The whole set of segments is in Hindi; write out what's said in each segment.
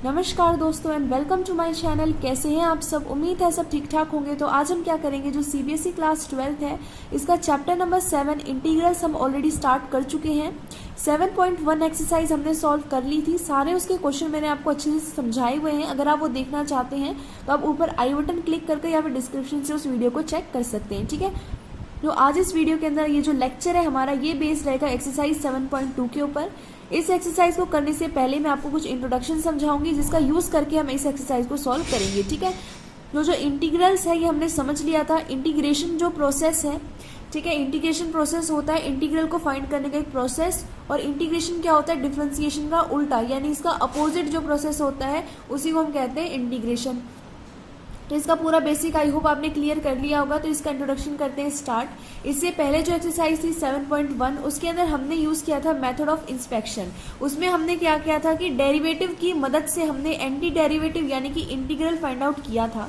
नमस्कार दोस्तों and welcome to my channel. कैसे हैं आप सब? उम्मीद है सब ठीक ठाक होंगे। तो आज हम क्या करेंगे, जो सीबीएसई क्लास 12th है इसका चैप्टर नंबर 7 इंटीग्रल्स हम ऑलरेडी स्टार्ट कर चुके हैं। 7.1 एक्सरसाइज हमने सॉल्व कर ली थी। सारे उसके क्वेश्चन मैंने आपको अच्छे से समझाए हुए हैं। अगर आप वो देखना चाहते हैं तो आप ऊपर आई बटन क्लिक करके या फिर डिस्क्रिप्शन से उस वीडियो को चेक कर सकते हैं। ठीक है, तो आज इस वीडियो के अंदर ये जो लेक्चर है हमारा ये बेस्ड रहेगा एक्सरसाइज 7.2 के ऊपर। इस एक्सरसाइज को करने से पहले मैं आपको कुछ इंट्रोडक्शन समझाऊंगी जिसका यूज करके हम इस एक्सरसाइज को सॉल्व करेंगे। ठीक है, जो इंटीग्रल्स है ये हमने समझ लिया था। इंटीग्रेशन जो प्रोसेस है, ठीक है, इंटीग्रेशन प्रोसेस होता है इंटीग्रल को फाइंड करने का एक प्रोसेस। और इंटीग्रेशन क्या होता है? डिफरेंशिएशन का उल्टा, यानी इसका अपोजिट जो प्रोसेस होता है उसी को हम कहते हैं इंटीग्रेशन। तो इसका पूरा बेसिक आई होप आपने क्लियर कर लिया होगा। तो इसका इंट्रोडक्शन करते हैं स्टार्ट। इससे पहले जो एक्सरसाइज थी 7.1 उसके अंदर हमने यूज किया था मेथड ऑफ इंस्पेक्शन। उसमें हमने क्या किया था कि डेरिवेटिव की मदद से हमने एंटी डेरिवेटिव यानी कि इंटीग्रल फाइंड आउट किया था।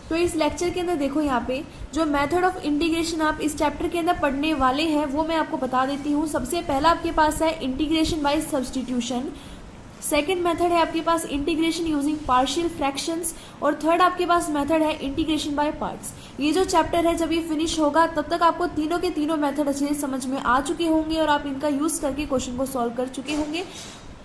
तो इस लेक्चर के अंदर देखो, यहाँ पे जो मेथड ऑफ इंटीग्रेशन आप इस चैप्टर के अंदर पढ़ने वाले हैं वो मैं आपको बता देती हूँ। सबसे पहला आपके पास है integration by substitution. Second method है आपके पास इंटीग्रेशन यूजिंग पार्शियल फ्रैक्शंस। और थर्ड आपके पास मेथड है इंटीग्रेशन बाय पार्ट्स। ये जो चैप्टर है जब ये फिनिश होगा तब तक आपको तीनों के तीनों मेथड अच्छे से समझ में आ चुके होंगे और आप इनका यूज करके क्वेश्चन को सॉल्व कर चुके होंगे।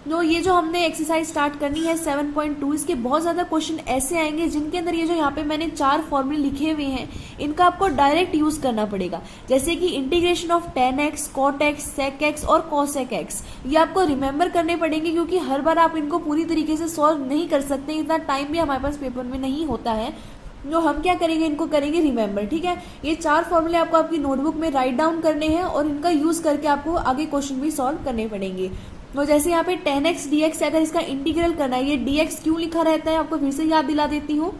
तो ये जो हमने एक्सरसाइज स्टार्ट करनी है 7.2, इसके बहुत ज्यादा क्वेश्चन ऐसे आएंगे जिनके अंदर ये जो यहाँ पे मैंने 4 फॉर्मूले लिखे हुए हैं इनका आपको डायरेक्ट यूज करना पड़ेगा। जैसे कि integration of tan x, cot x, sec x और cosec x, ये आपको रिमेंबर करने पड़ेंगे क्योंकि हर बार आप इनको पूरी तरीके से सॉल्व नहीं कर सकते, इतना टाइम भी हमारे पास पेपर में नहीं होता है। जो हम क्या करेंगे, इनको करेंगे रिमेंबर। ठीक है, ये 4 फॉर्मूले आपको आपकी नोटबुक में राइट डाउन करने हैं और इनका यूज करके आपको आगे क्वेश्चन भी सॉल्व करने पड़ेंगे। तो जैसे यहाँ पे tan x dx अगर इसका इंटीग्रल करना है, ये dx क्यों लिखा रहता है आपको फिर से याद दिला देती हूँ।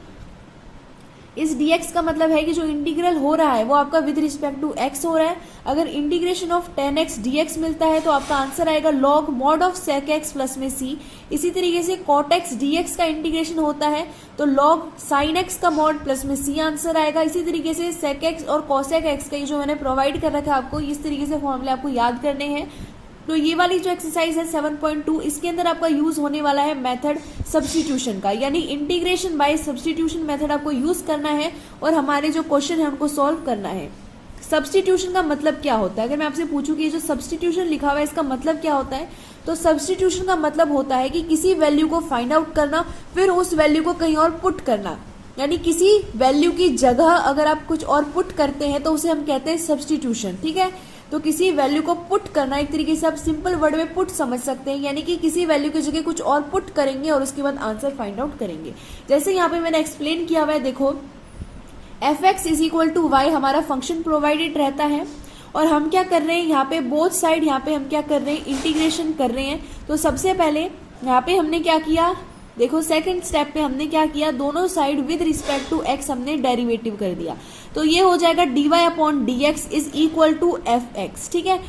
इस dx का मतलब है कि जो इंटीग्रल हो रहा है वो आपका विद रिस्पेक्ट टू x हो रहा है। अगर integration of tan x dx मिलता है तो आपका आंसर आएगा log mod of sec x plus में c। इसी तरीके से cot x dx का इंटीग्रेशन होता है तो log sin x का mod प्लस में c आंसर आएगा। इसी तरीके से sec x और cosec x का जो मैंने प्रोवाइड कर रखा है आपको, इस तरीके से फॉर्मूले आपको याद करने हैं। तो ये वाली जो एक्सरसाइज है 7.2 इसके अंदर आपका यूज होने वाला है मेथड सब्स्टिट्यूशन का, यानी इंटीग्रेशन बाय सब्स्टिट्यूशन मेथड आपको यूज करना है और हमारे जो क्वेश्चन है उनको सॉल्व करना है। सब्स्टिट्यूशन का मतलब क्या होता है? अगर मैं आपसे पूछूं कि ये जो सब्स्टिट्यूशन लिखा हुआ है इसका मतलब क्या होता है, तो सब्स्टिट्यूशन का मतलब होता है कि किसी वैल्यू को फाइंड आउट करना फिर उस वैल्यू को कहीं और पुट करना। यानी किसी वैल्यू की जगह अगर आप कुछ और पुट करते हैं तो उसे हम कहते हैं सब्स्टिट्यूशन। ठीक है, तो किसी वैल्यू को पुट करना, एक तरीके से आप सिंपल वर्ड में पुट समझ सकते हैं, यानी कि किसी वैल्यू की जगह कुछ और पुट करेंगे और उसके बाद आंसर फाइंड आउट करेंगे। जैसे यहाँ पे मैंने एक्सप्लेन किया हुआ है, देखो f(x) is equal to y हमारा फंक्शन प्रोवाइडेड रहता है और हम क्या कर रहे हैं यहाँ पे बोथ साइड, यहाँ पे हम क्या कर रहे हैं, इंटीग्रेशन कर रहे हैं। तो सबसे पहले यहाँ पे हमने क्या किया, देखो सेकंड स्टेप पे हमने क्या किया, दोनों side with respect to x हमने डेरिवेटिव कर दिया। तो ये हो जाएगा dy upon dx is equal to fx। ठीक है,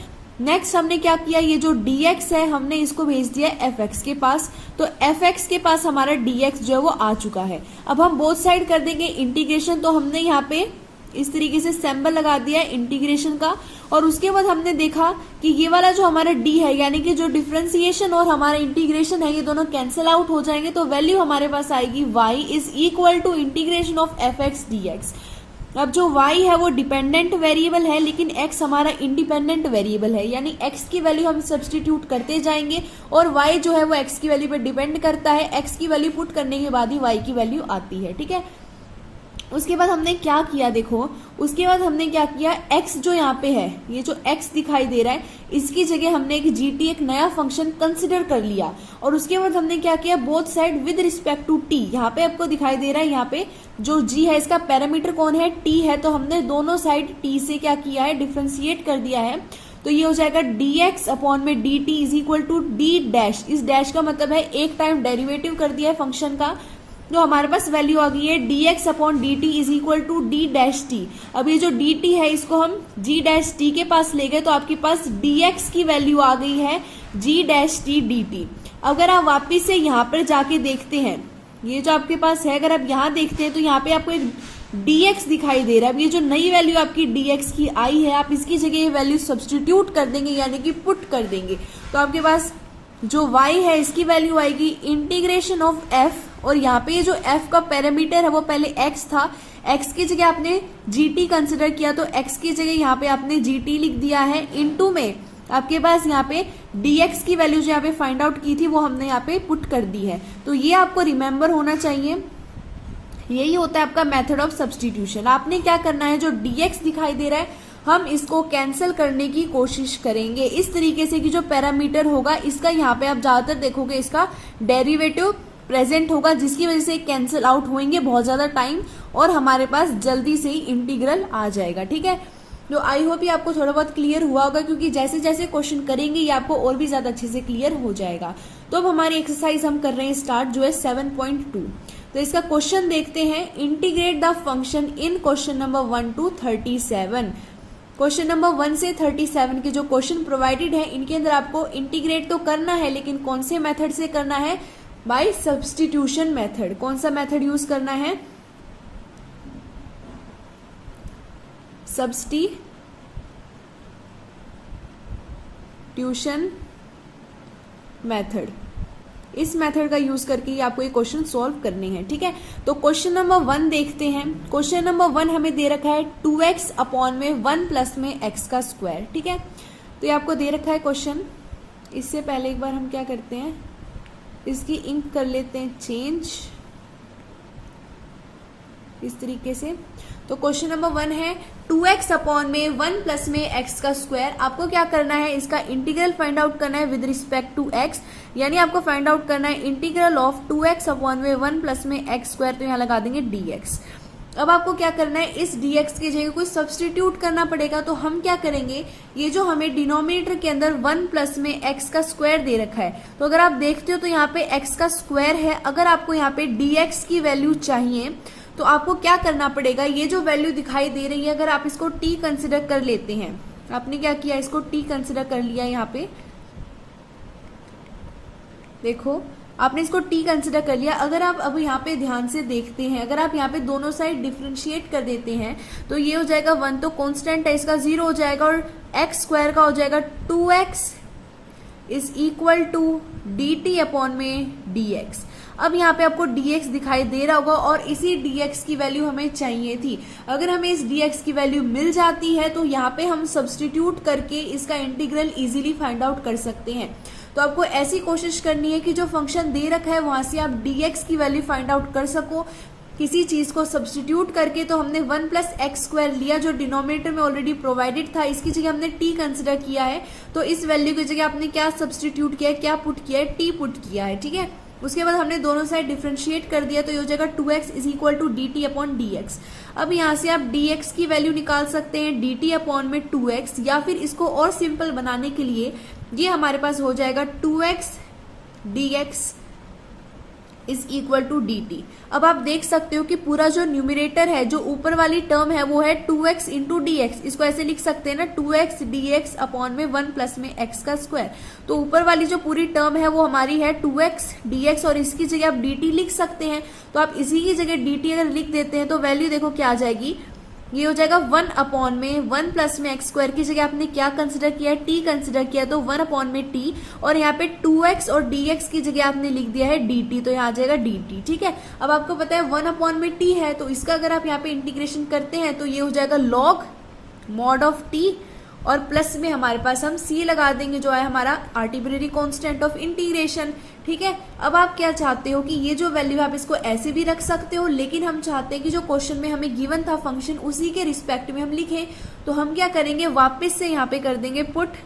नेक्स्ट हमने क्या किया, ये जो dx है हमने इसको भेज दिया fx के पास। तो fx के पास हमारा dx जो है वो आ चुका है। अब हम बोथ साइड कर देंगे इंटीग्रेशन। तो हमने यहाँ पे इस तरीके से सिंबल लगा दिया इंटीग्रेशन का और उसके बाद हमने देखा कि ये वाला जो हमारा d है, यानी कि जो डिफरेंशिएशन और हमारा इंटीग्रेशन है ये दोनों कैंसिल आउट हो जाएंगे। तो वैल्यू हमारे पास आएगी y is equal to integration of fx dx। अब जो y है वो डिपेंडेंट वेरिएबल है लेकिन x हमारा इंडिपेंडेंट वेरिएबल है, यानी x की वैल्यू हम सब्स्टिट्यूट करते जाएंगे और y जो है वो x की वैल्यू पर डिपेंड करता है। x की वैल्यू पुट करने के बाद ही y की वैल्यू आती है। ठीक है, उसके बाद हमने क्या किया, देखो उसके बाद हमने क्या किया, x जो यहाँ पे है, ये जो x दिखाई दे रहा है इसकी जगह हमने एक gt एक नया फंक्शन कंसिडर कर लिया। और उसके बाद हमने क्या किया, both side with respect to t, यहाँ पे आपको दिखाई दे रहा है, यहाँ पे जो g है इसका पैरामीटर कौन है, t है। तो हमने दोनों साइड t से क्या किया है, डिफ्रेंशिएट कर दिया है। तो ये हो जाएगा dx अपॉन में dt is equal to d dash. इस डैश का मतलब है एक टाइम डेरिवेटिव कर दिया है फंक्शन का। तो हमारे पास वैल्यू आ गई है dx upon dt is equal to d dash t। अब ये जो dt है इसको हम g डैश t के पास ले गए तो आपके पास dx की वैल्यू आ गई है g डैश t dt। अगर आप वापिस से यहाँ पर जाके देखते हैं, ये जो आपके पास है अगर आप यहाँ देखते हैं तो यहाँ पे आपको एक dx दिखाई दे रहा है। अब ये जो नई वैल्यू आपकी dx की आई है, आप इसकी जगह ये वैल्यू सब्स्टिट्यूट कर देंगे यानी कि पुट कर देंगे। तो आपके पास जो y है इसकी वैल्यू आएगी इंटीग्रेशन ऑफ f, और यहाँ पे ये जो f का पैरामीटर है वो पहले x था, x की जगह आपने gt कंसिडर किया तो x की जगह यहाँ पे आपने gt लिख दिया है, इनटू में आपके पास यहाँ पे dx की वैल्यू जो यहाँ पे फाइंड आउट की थी वो हमने यहाँ पे पुट कर दी है। तो ये आपको रिमेंबर होना चाहिए, यही होता है आपका मेथड ऑफ सब्सटीट्यूशन। आपने क्या करना है, जो dx दिखाई दे रहा है हम इसको कैंसिल करने की कोशिश करेंगे इस तरीके से कि जो पैरामीटर होगा इसका यहाँ पे आप ज्यादातर देखोगे इसका डेरिवेटिव प्रेजेंट होगा, जिसकी वजह से कैंसिल आउट होंगे बहुत ज्यादा टाइम और हमारे पास जल्दी से ही इंटीग्रल आ जाएगा। ठीक है, तो आई होप ये आपको थोड़ा बहुत क्लियर हुआ होगा, क्योंकि जैसे जैसे क्वेश्चन करेंगे ये आपको और भी ज्यादा अच्छे से क्लियर हो जाएगा। तो अब हमारी एक्सरसाइज हम कर रहे हैं स्टार्ट, जो है 7.2। तो इसका क्वेश्चन देखते हैं, integrate the function in question number 1 to 37। Question number 1 से 37 के जो क्वेश्चन प्रोवाइडेड है इनके अंदर आपको इंटीग्रेट तो करना है, लेकिन कौन से मेथड से करना है, बाय सब्स्टिट्यूशन मेथड। कौन सा मेथड यूज करना है, सब्स्टिट्यूशन मेथड। इस मेथड का यूज करके आपको ये क्वेश्चन सॉल्व करने हैं। ठीक है, तो क्वेश्चन नंबर 1 देखते हैं। क्वेश्चन नंबर 1 हमें दे रखा है 2x अपॉन में 1 प्लस में x का स्क्वायर। ठीक है, तो ये आपको दे रखा है क्वेश्चन। इससे पहले एक बार हम क्या करते हैं, इसकी इंक कर लेते हैं चेंज इस तरीके से। तो क्वेश्चन नंबर 1 है 2x अपॉन में 1 प्लस में x का स्क्वायर। आपको क्या करना है, इसका इंटीग्रल फाइंड आउट करना है विद रिस्पेक्ट टू x, यानी आपको फाइंड आउट करना है इंटीग्रल ऑफ 2x अपॉन में 1 प्लस में x स्क्वायर, तो यहाँ लगा देंगे dx। अब आपको क्या करना है, इस dx की जगह कोई सब्सटीट्यूट करना पड़ेगा। तो हम क्या करेंगे, ये जो हमें डिनोमिनेटर के अंदर 1 प्लस में x का स्क्वायर दे रखा है, तो अगर आप देखते हो तो यहाँ पे x का स्क्वायर है। अगर आपको यहाँ पे dx की वैल्यू चाहिए तो आपको क्या करना पड़ेगा, ये जो वैल्यू दिखाई दे रही है अगर आप इसको t कंसिडर कर लेते हैं, आपने क्या किया, इसको t कंसिडर कर लिया। यहाँ पे देखो आपने इसको t कंसिडर कर लिया। अगर आप अब यहाँ पे ध्यान से देखते हैं, अगर आप यहाँ पे दोनों साइड डिफ्रेंशिएट कर देते हैं तो ये हो जाएगा 1, तो कांस्टेंट है इसका 0 हो जाएगा, और x स्क्वायर का हो जाएगा 2x is equal to dt upon में dx। अब यहाँ पे आपको dx दिखाई दे रहा होगा और इसी dx की वैल्यू हमें चाहिए थी। अगर हमें इस dx की वैल्यू मिल जाती है तो यहाँ पे हम सब्स्टिट्यूट करके इसका इंटीग्रल इजीली फाइंड आउट कर सकते हैं। तो आपको ऐसी कोशिश करनी है कि जो फंक्शन दे रखा है वहां से आप dx की वैल्यू फाइंड आउट कर सको किसी चीज को सब्स्टिट्यूट करके। तो हमने 1 प्लस एक्स स्क्वायर लिया जो डिनोमिनेटर में ऑलरेडी प्रोवाइडेड था, इसकी जगह हमने t कंसिडर किया है। तो इस वैल्यू की जगह आपने क्या सब्स्टिट्यूट किया है, क्या पुट किया है, t पुट किया है। ठीक है, उसके बाद हमने दोनों साइड डिफ्रेंशिएट कर दिया, तो ये हो जाएगा 2x is equal to dt upon dx। अब यहाँ से आप dx की वैल्यू निकाल सकते हैं dt अपॉन में 2x, या फिर इसको और सिंपल बनाने के लिए ये हमारे पास हो जाएगा 2x dx is equal to dt। अब आप देख सकते हो कि पूरा जो न्यूमिनेटर है, जो ऊपर वाली टर्म है वो है 2x इंटू डी एक्स। इसको ऐसे लिख सकते हैं ना, 2x dx अपॉन में 1 प्लस में x का स्क्वायर। तो ऊपर वाली जो पूरी टर्म है वो हमारी है 2x dx, और इसकी जगह आप dt लिख सकते हैं। तो आप इसी की जगह dt अगर लिख देते हैं तो वैल्यू देखो क्या आ जाएगी, ये हो जाएगा 1 अपॉन में 1 प्लस में x स्क्वायर की जगह आपने क्या कंसिडर किया, t कंसिडर किया, तो 1 अपॉन में t, और यहाँ पे 2x और dx की जगह आपने लिख दिया है dt, तो यहाँ आ जाएगा dt। ठीक है, अब आपको पता है 1 अपॉन में t है, तो इसका अगर आप यहाँ पे इंटीग्रेशन करते हैं तो ये हो जाएगा log मॉड ऑफ t, और प्लस में हमारे पास हम c लगा देंगे जो है हमारा आर्बिट्रेरी कांस्टेंट ऑफ इंटीग्रेशन। ठीक है, अब आप क्या चाहते हो कि ये जो वैल्यू आप इसको ऐसे भी रख सकते हो, लेकिन हम चाहते हैं कि जो क्वेश्चन में हमें गिवन था फंक्शन उसी के रिस्पेक्ट में हम लिखें। तो हम क्या करेंगे, वापस से यहाँ पे कर देंगे put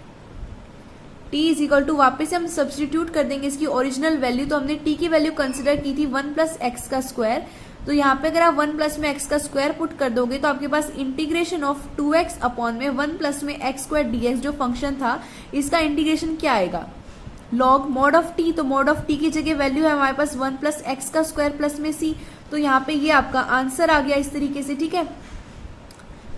t is equal to, वापस से हम सब्स्टिट्यूट कर देंगे इसकी ओरिजिनल वैल्यू। तो हमने t की वैल्यू कंसिडर की थी 1 प्लस एक्स का स्क्वायर, तो यहाँ पे अगर आप 1 प्लस में x का स्क्वायर पुट कर दोगे तो आपके पास इंटीग्रेशन ऑफ 2x अपॉन में 1 प्लस में x स्क्वायर dx जो फंक्शन था इसका इंटीग्रेशन क्या आएगा, लॉग मॉड ऑफ t। तो मॉड ऑफ t की जगह वैल्यू है हमारे पास 1 प्लस एक्स का स्क्वायर प्लस में c, तो यहाँ पे ये आपका आंसर आ गया इस तरीके से। ठीक है,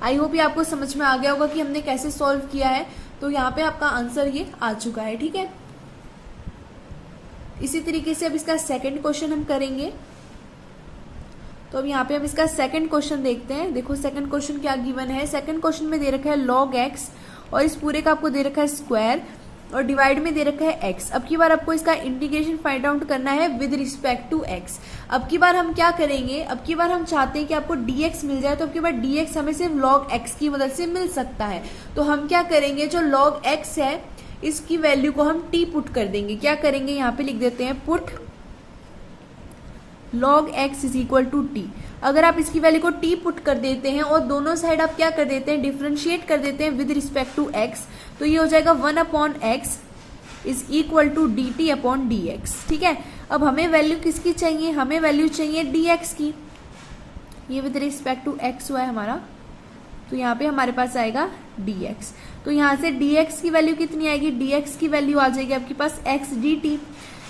आई होप ये आपको समझ में आ गया होगा कि हमने कैसे सॉल्व किया है। तो यहाँ पे आपका आंसर ये आ चुका है। ठीक है, इसी तरीके से अब इसका सेकेंड क्वेश्चन हम करेंगे। तो अब यहाँ पे हम इसका सेकंड क्वेश्चन देखते हैं। देखो सेकंड क्वेश्चन क्या गिवन है, सेकंड क्वेश्चन में दे रखा है log x, और इस पूरे का आपको दे रखा है स्क्वायर। और डिवाइड में दे रखा है x। अब की बार आपको इसका इंटीग्रेशन फाइंड आउट करना है विद रिस्पेक्ट टू x। अब की बार हम क्या करेंगे, अब की बार हम चाहते हैं कि आपको dx मिल जाए, तो अब की बार dx हमें सिर्फ log x की मदद से मिल सकता है। तो हम क्या करेंगे, जो log x है इसकी वैल्यू को हम t पुट कर देंगे। क्या करेंगे, यहाँ पे लिख देते हैं put log x is equal to t। अगर आप इसकी वैल्यू को t पुट कर देते हैं और दोनों साइड आप क्या कर देते हैं, डिफरेंशिएट कर देते हैं विद रिस्पेक्ट टू x, तो ये हो जाएगा 1/x is equal to dt upon dx। ठीक है, अब हमें वैल्यू किसकी चाहिए, हमें वैल्यू चाहिए dx की। ये विद रिस्पेक्ट टू x हुआ है हमारा, तो यहाँ पे हमारे पास आएगा dx। तो यहाँ से dx की वैल्यू कितनी आएगी, dx की वैल्यू आ जाएगी आपके पास x dt।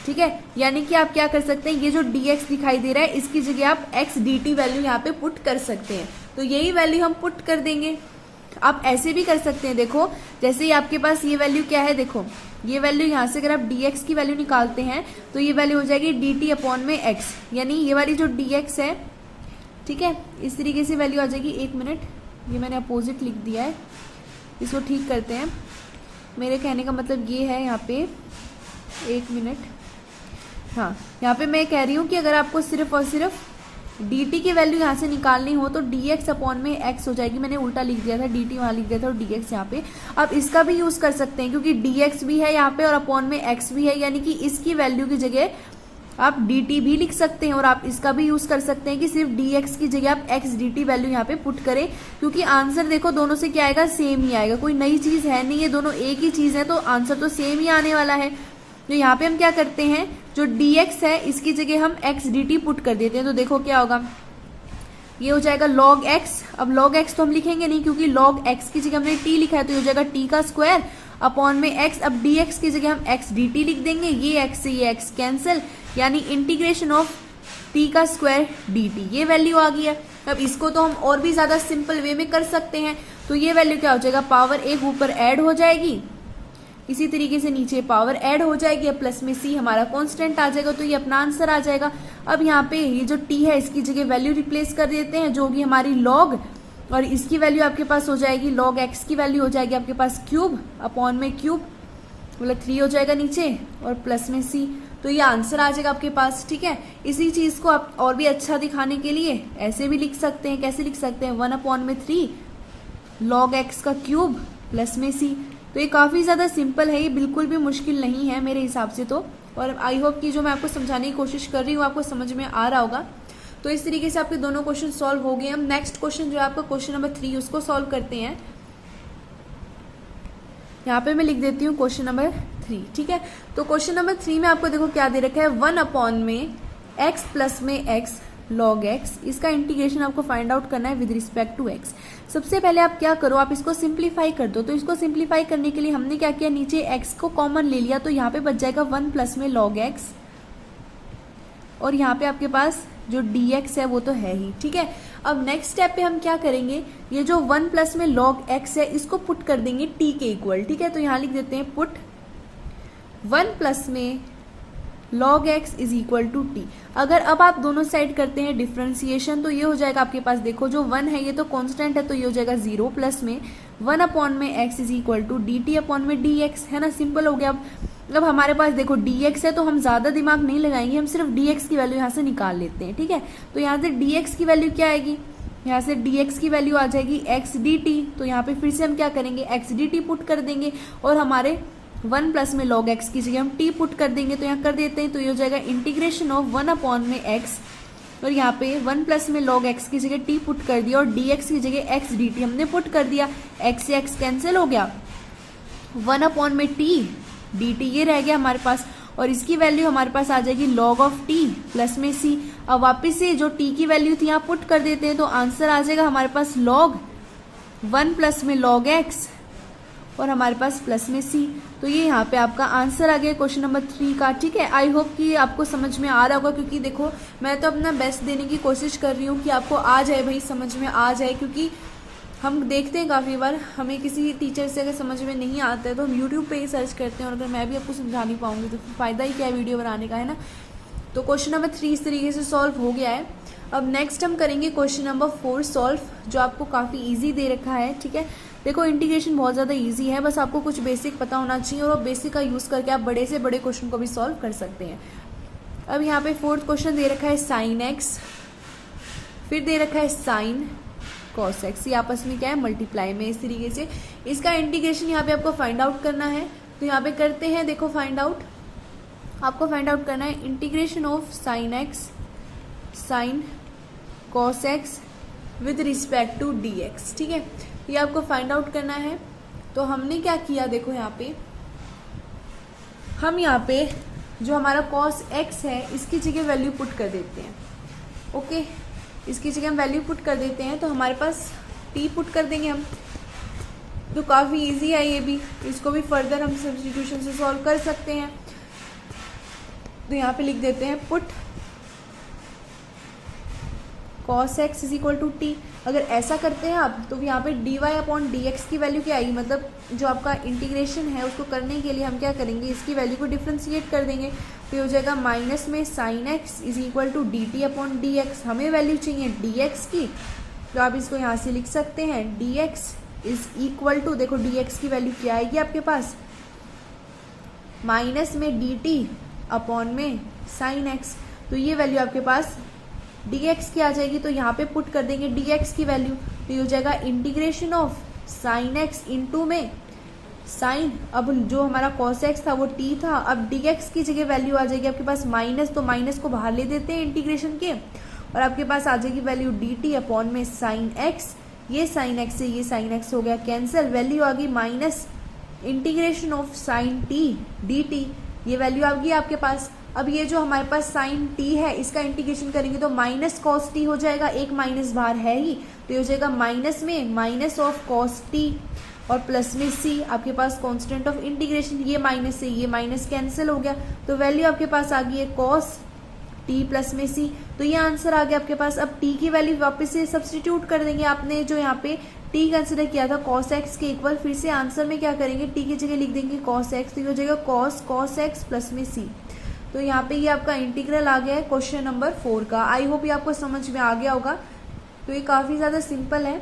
ठीक है, यानी कि आप क्या कर सकते हैं, ये जो dx दिखाई दे रहा है इसकी जगह आप x dt वैल्यू यहाँ पे पुट कर सकते हैं। तो यही वैल्यू हम पुट कर देंगे। आप ऐसे भी कर सकते हैं, देखो जैसे ही आपके पास ये वैल्यू क्या है, देखो ये वैल्यू यहाँ से अगर आप dx की वैल्यू निकालते हैं तो ये वैल्यू हो जाएगी dt अपॉन में x, यानी ये वाली जो dx है, ठीक है, इस तरीके से वैल्यू आ जाएगी। 1 मिनट, ये मैंने अपोजिट लिख दिया है, इसको ठीक करते हैं। मेरे कहने का मतलब ये है, यहाँ पे 1 मिनट, हाँ यहाँ पे मैं कह रही हूँ कि अगर आपको सिर्फ और सिर्फ dt की वैल्यू यहाँ से निकालनी हो तो dx अपॉन में x हो जाएगी। मैंने उल्टा लिख दिया था, dt वहाँ लिख दिया था और dx यहाँ पे। आप इसका भी यूज कर सकते हैं क्योंकि dx भी है यहाँ पे और अपॉन में x भी है, यानी कि इसकी वैल्यू की जगह आप dt भी लिख सकते हैं। और आप इसका भी यूज कर सकते हैं कि सिर्फ dx की जगह आप x dt वैल्यू यहाँ पे पुट करें, क्योंकि आंसर देखो दोनों से क्या आएगा, सेम ही आएगा, कोई नई चीज है नहीं, ये दोनों एक ही चीज है, तो आंसर तो सेम ही आने वाला है। तो यहाँ पे हम क्या करते हैं, जो dx है इसकी जगह हम x dt पुट कर देते हैं। तो देखो क्या होगा, ये हो जाएगा log x। अब log x तो हम लिखेंगे नहीं क्योंकि log x की जगह हमने t लिखा है, तो ये हो जाएगा t का स्क्वायर अपॉन में x। अब dx की जगह हम x dt लिख देंगे, ये x से ये x कैंसिल, यानी इंटीग्रेशन ऑफ t का स्क्वायर dt। ये वैल्यू आ गई है। अब इसको तो हम और भी ज्यादा सिंपल वे में कर सकते हैं। तो ये वैल्यू क्या हो जाएगा, पावर 1 ऊपर ऐड हो जाएगी, इसी तरीके से नीचे पावर ऐड हो जाएगी, अब प्लस में c हमारा कांस्टेंट आ जाएगा, तो ये अपना आंसर आ जाएगा। अब यहाँ पे ये जो t है इसकी जगह वैल्यू रिप्लेस कर देते हैं, जो होगी हमारी log, और इसकी वैल्यू आपके पास हो जाएगी log x की वैल्यू हो जाएगी आपके पास क्यूब अपॉन में क्यूब, मतलब 3 हो जाएगा नीचे और प्लस में c। तो ये आंसर आ जाएगा आपके पास। ठीक है, इसी चीज को आप और भी अच्छा दिखाने के लिए ऐसे भी लिख सकते हैं। कैसे लिख सकते हैं, 1/3 log x का क्यूब प्लस में c। तो ये काफ़ी ज़्यादा सिंपल है, ये बिल्कुल भी मुश्किल नहीं है मेरे हिसाब से तो। और आई होप कि जो मैं आपको समझाने की कोशिश कर रही हूँ आपको समझ में आ रहा होगा। तो इस तरीके से आपके दोनों क्वेश्चन सॉल्व हो गए। हम नेक्स्ट क्वेश्चन जो है आपका क्वेश्चन नंबर 3 उसको सॉल्व करते हैं। यहाँ पे मैं लिख देती हूँ क्वेश्चन नंबर 3। ठीक है, तो क्वेश्चन नंबर 3 में आपको देखो क्या दे रखा है, 1/में x प्लस में x log x। इसका इंटीग्रेशन आपको फाइंड आउट करना है विद रिस्पेक्ट टू x। सबसे पहले आप क्या करो, आप इसको सिंप्लीफाई कर दो। तो इसको सिंप्लीफाई करने के लिए हमने क्या किया, नीचे x को कॉमन ले लिया, तो यहाँ पे बच जाएगा 1 प्लस में log x, और यहाँ पे आपके पास जो dx है वो तो है ही। ठीक है, अब नेक्स्ट स्टेप पे हम क्या करेंगे, ये जो 1 प्लस में log x है इसको पुट कर देंगे t के इक्वल। ठीक है, तो यहाँ लिख देते हैं पुट 1 प्लस में log x is equal to t। अगर अब आप दोनों साइड करते हैं डिफ्रेंसिएशन तो ये हो जाएगा आपके पास, देखो जो 1 है ये तो कांस्टेंट है, तो ये हो जाएगा 0 प्लस में 1/में x is equal to dt upon में dx, है ना, सिंपल हो गया। अब हमारे पास देखो dx है तो हम ज्यादा दिमाग नहीं लगाएंगे, हम सिर्फ dx की वैल्यू यहाँ से निकाल लेते हैं। ठीक है, तो यहाँ से dx की वैल्यू क्या आएगी, यहाँ से dx की वैल्यू आ जाएगी x dt। तो यहाँ पे फिर से हम क्या करेंगे, x dt पुट कर देंगे, और हमारे 1 प्लस में log x की जगह हम t पुट कर देंगे, तो यहाँ कर देते हैं, तो ये हो जाएगा इंटीग्रेशन ऑफ 1/में x, और यहाँ पे 1 प्लस में log x की जगह t पुट कर दिया और dx की जगह x dt हमने पुट कर दिया, x से x कैंसिल हो गया, 1/में t dt ये रह गया हमारे पास, और इसकी वैल्यू हमारे पास आ जाएगी log ऑफ t प्लस में c। अब वापिस से जो t की वैल्यू थी यहाँ पुट कर देते हैं, तो आंसर आ जाएगा हमारे पास log 1 प्लस में log x और हमारे पास प्लस में c। तो ये यहाँ पे आपका आंसर आ गया क्वेश्चन नंबर 3 का। ठीक है, आई होप कि आपको समझ में आ रहा होगा, क्योंकि देखो मैं तो अपना बेस्ट देने की कोशिश कर रही हूँ कि आपको आ जाए भाई, समझ में आ जाए, क्योंकि हम देखते हैं काफ़ी बार हमें किसी टीचर से अगर समझ में नहीं आता है तो हम यूट्यूब पे ही सर्च करते हैं, और अगर मैं भी आपको समझा नहीं पाऊंगी तो फ़ायदा ही क्या है वीडियो बनाने का, है ना। तो क्वेश्चन नंबर 3 इस तरीके से सॉल्व हो गया है। अब नेक्स्ट हम करेंगे क्वेश्चन नंबर 4 सॉल्व, जो आपको काफ़ी ईजी दे रखा है। ठीक है, देखो इंटीग्रेशन बहुत ज़्यादा इजी है, बस आपको कुछ बेसिक पता होना चाहिए और बेसिक का यूज़ करके आप बड़े से बड़े क्वेश्चन को भी सॉल्व कर सकते हैं। अब यहाँ पे फोर्थ क्वेश्चन दे रखा है साइन एक्स, फिर दे रखा है साइन कॉस एक्स, ये आपस में क्या है मल्टीप्लाई में। इस तरीके से इसका इंटीग्रेशन यहाँ पे आपको फाइंड आउट करना है, तो यहाँ पे करते हैं। देखो फाइंड आउट, आपको फाइंड आउट करना है integration of sine x sine cos x with respect to d x, ठीक है, ये आपको फाइंड आउट करना है। तो हमने क्या किया, देखो यहाँ पे हम यहाँ पे जो हमारा कॉस एक्स है इसकी जगह वैल्यू पुट कर देते हैं। ओके, इसकी जगह हम वैल्यू पुट कर देते हैं, तो हमारे पास टी पुट कर देंगे हम। तो काफ़ी इजी है ये भी, इसको भी फर्दर हम सब्स्टिट्यूशन से सॉल्व कर सकते हैं। तो यहाँ पे लिख देते हैं put cos x is equal to t. अगर ऐसा करते हैं आप तो यहाँ पे dy अपॉन डी एक्स की वैल्यू क्या आएगी, मतलब जो आपका इंटीग्रेशन है उसको करने के लिए हम क्या करेंगे, इसकी वैल्यू को डिफ्रेंशिएट कर देंगे। तो हो जाएगा माइनस में sine x is equal to d t upon d x. हमें वैल्यू चाहिए डी एक्स की, तो आप इसको यहाँ से लिख सकते हैं d x is equal to, देखो डी एक्स की वैल्यू क्या आएगी आपके पास, माइनस में डी टी अपॉन में साइन एक्स। तो ये वैल्यू आपके पास डी एक्स की आ जाएगी, तो यहाँ पे पुट कर देंगे डी एक्स की वैल्यू। तो ये हो जाएगा integration of sine x into में साइन, अब जो हमारा कॉस एक्स था वो टी था, अब डी एक्स की जगह वैल्यू आ जाएगी आपके पास माइनस, तो माइनस को बाहर ले देते हैं इंटीग्रेशन के, और आपके पास आ जाएगी वैल्यू डी टी अपॉन में साइन एक्स। ये साइन एक्स से ये साइन एक्स हो गया कैंसिल, वैल्यू आ गई minus integration of sign T D T, ये वैल्यू आ गई आपके पास। अब ये जो हमारे पास साइन टी है इसका इंटीग्रेशन करेंगे तो माइनस कॉस टी हो जाएगा, एक माइनस बाहर है ही, तो ये हो जाएगा माइनस में माइनस ऑफ कॉस टी और प्लस में सी, आपके पास कांस्टेंट ऑफ इंटीग्रेशन, ये माइनस से ये माइनस कैंसिल हो गया, तो वैल्यू आपके पास आ गई है कॉस टी प्लस में सी। तो ये आंसर आ गया आपके पास। अब टी की वैल्यू वापस से सब्सटीट्यूट कर देंगे, आपने जो यहाँ पे टी कंसिडर किया था कॉस एक्स के इक्वल, फिर से आंसर में क्या करेंगे टी की जगह लिख देंगे कॉस एक्स, तो ये हो जाएगा कॉस एक्स प्लस में सी। तो यहाँ पे ये आपका इंटीग्रल आ गया है क्वेश्चन नंबर 4 का। आई होप ये आपको समझ में आ गया होगा। तो ये काफ़ी ज़्यादा सिंपल है,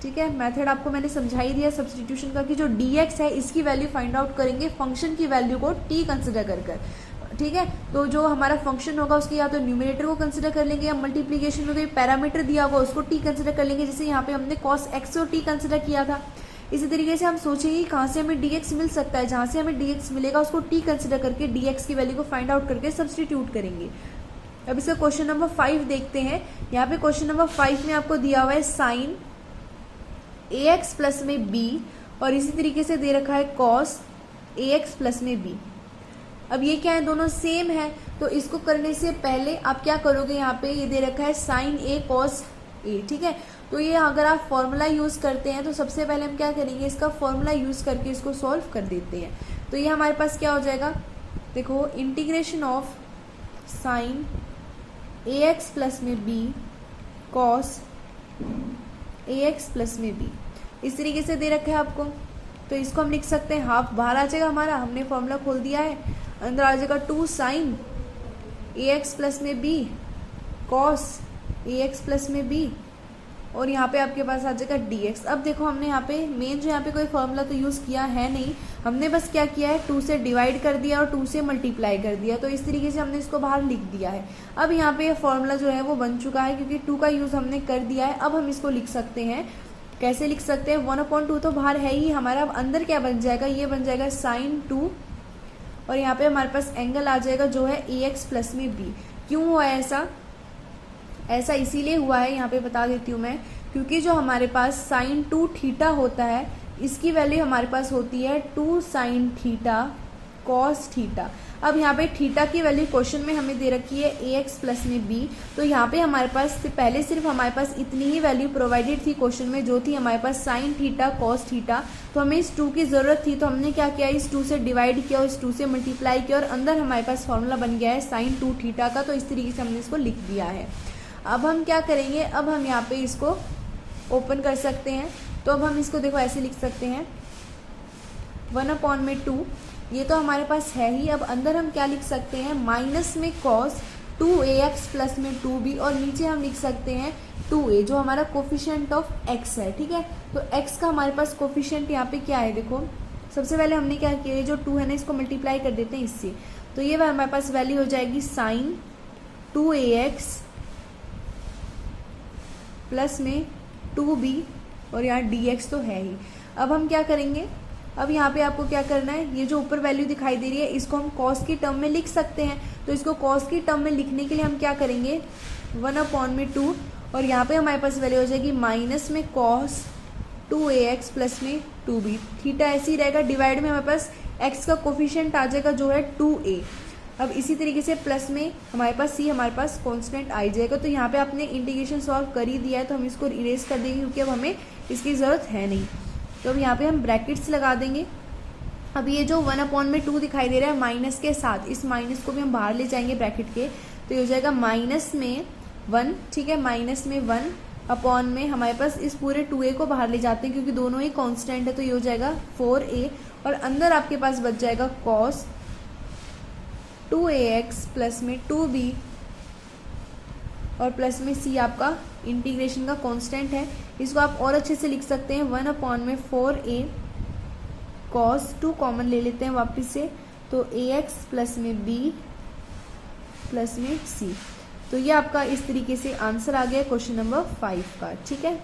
ठीक है। मेथड आपको मैंने समझा ही दिया सब्सटीट्यूशन का, कि जो dx है इसकी वैल्यू फाइंड आउट करेंगे फंक्शन की वैल्यू को t कंसिडर कर, ठीक है। तो जो हमारा फंक्शन होगा उसके या तो न्यूमरेटर को कंसिडर कर लेंगे, या मल्टीप्लीकेशन में कोई पैरामीटर दिया होगा उसको t कंसिडर कर लेंगे, जैसे यहाँ पे हमने cos x और t कंसिडर किया था। इसी तरीके से हम सोचेंगे कहाँ से हमें dx मिल सकता है, जहाँ से हमें dx मिलेगा उसको t कंसिडर करके dx की वैल्यू को फाइंड आउट करके सब्सटीट्यूट करेंगे। अब इसका क्वेश्चन नंबर 5 देखते हैं। यहाँ पे क्वेश्चन नंबर 5 में आपको दिया हुआ है साइन ax प्लस में b, और इसी तरीके से दे रखा है cos ax प्लस में b। अब ये क्या है, दोनों सेम है, तो इसको करने से पहले आप क्या करोगे, यहाँ पे ये दे रखा है साइन a cos a, ठीक है। तो ये अगर आप फॉर्मूला यूज़ करते हैं तो सबसे पहले हम क्या करेंगे, इसका फॉर्मूला यूज़ करके इसको सॉल्व कर देते हैं। तो ये हमारे पास क्या हो जाएगा, देखो integration of sign ax plus में b cos ax प्लस में b, इस तरीके से दे रखा है आपको। तो इसको हम लिख सकते हैं हाफ बाहर आ जाएगा हमारा, हमने फॉर्मूला खोल दिया है, अंदर आ जाएगा 2 साइन ax प्लस में b cos ax प्लस में b, और यहाँ पे आपके पास आ जाएगा dx। अब देखो हमने यहाँ पे मेन जो यहाँ पे कोई फॉर्मूला तो यूज़ किया है नहीं, हमने बस क्या किया है 2 से डिवाइड कर दिया और 2 से मल्टीप्लाई कर दिया, तो इस तरीके से हमने इसको बाहर लिख दिया है। अब यहाँ पे फॉर्मूला जो है वो बन चुका है, क्योंकि 2 का यूज़ हमने कर दिया है। अब हम इसको लिख सकते हैं, कैसे लिख सकते हैं, 1/2 तो बाहर है ही हमारा, अब अंदर क्या बन जाएगा, ये बन जाएगा साइन 2, और यहाँ पे हमारे पास एंगल आ जाएगा जो है ax प्लस में b। क्यों हुआ है ऐसा, ऐसा इसीलिए हुआ है, यहाँ पे बता देती हूँ मैं, क्योंकि जो हमारे पास साइन 2 थीटा होता है इसकी वैल्यू हमारे पास होती है 2 साइन थीटा कॉस थीटा। अब यहाँ पे थीटा की वैल्यू क्वेश्चन में हमें दे रखी है ax प्लस में b, तो यहाँ पे हमारे पास पहले सिर्फ हमारे पास इतनी ही वैल्यू प्रोवाइडेड थी क्वेश्चन में, जो थी हमारे पास साइन थीटा कॉस थीटा। तो हमें इस 2 की ज़रूरत थी, तो हमने क्या किया, इस 2 से डिवाइड किया और इस 2 से मल्टीप्लाई किया, और अंदर हमारे पास फॉर्मूला बन गया है साइन 2 थीटा का। तो इस तरीके से हमने इसको लिख दिया है। अब हम क्या करेंगे, अब हम यहाँ पे इसको ओपन कर सकते हैं। तो अब हम इसको देखो ऐसे लिख सकते हैं 1/2, ये तो हमारे पास है ही। अब अंदर हम क्या लिख सकते हैं, माइनस में कॉस 2ax प्लस में 2b, और नीचे हम लिख सकते हैं 2a जो हमारा कोफिशिएंट ऑफ x है, ठीक है। तो x का हमारे पास कोफिशिएंट यहाँ पे क्या है, देखो सबसे पहले हमने क्या किया, जो 2 है ना इसको मल्टीप्लाई कर देते हैं इससे, तो ये हमारे पास वैल्यू हो जाएगी साइन 2ax प्लस में 2b, और यहाँ dx तो है ही। अब हम क्या करेंगे, अब यहाँ पे आपको क्या करना है, ये जो ऊपर वैल्यू दिखाई दे रही है इसको हम कॉस की टर्म में लिख सकते हैं। तो इसको कॉस की टर्म में लिखने के लिए हम क्या करेंगे, 1/2, और यहाँ पे हमारे पास वैल्यू हो जाएगी माइनस में कॉस 2ax प्लस में 2b। थीटा ऐसे ही रहेगा, डिवाइड में हमारे पास x का कोफिशिएंट आ जाएगा जो है 2a। अब इसी तरीके से प्लस में हमारे पास c हमारे पास कांस्टेंट आ जाएगा। तो यहाँ पे आपने इंटीग्रेशन सॉल्व कर ही दिया है, तो हम इसको इरेज कर देंगे क्योंकि अब हमें इसकी ज़रूरत है नहीं। तो अब यहाँ पे हम ब्रैकेट्स लगा देंगे। अब ये जो 1/2 दिखाई दे रहा है माइनस के साथ, इस माइनस को भी हम बाहर ले जाएंगे ब्रैकेट के, तो ये हो जाएगा माइनस में 1, ठीक है, माइनस में 1 अपॉन में हमारे पास इस पूरे 2a को बाहर ले जाते हैं क्योंकि दोनों ही कांस्टेंट है, तो ये हो जाएगा 4a, और अंदर आपके पास बच जाएगा cos 2ax प्लस में 2b, और प्लस में c आपका इंटीग्रेशन का कांस्टेंट है। इसको आप और अच्छे से लिख सकते हैं 1/4a cos 2 कॉमन ले लेते हैं वापस से, तो ax प्लस में b प्लस में c। तो ये आपका इस तरीके से आंसर आ गया क्वेश्चन नंबर 5 का, ठीक है।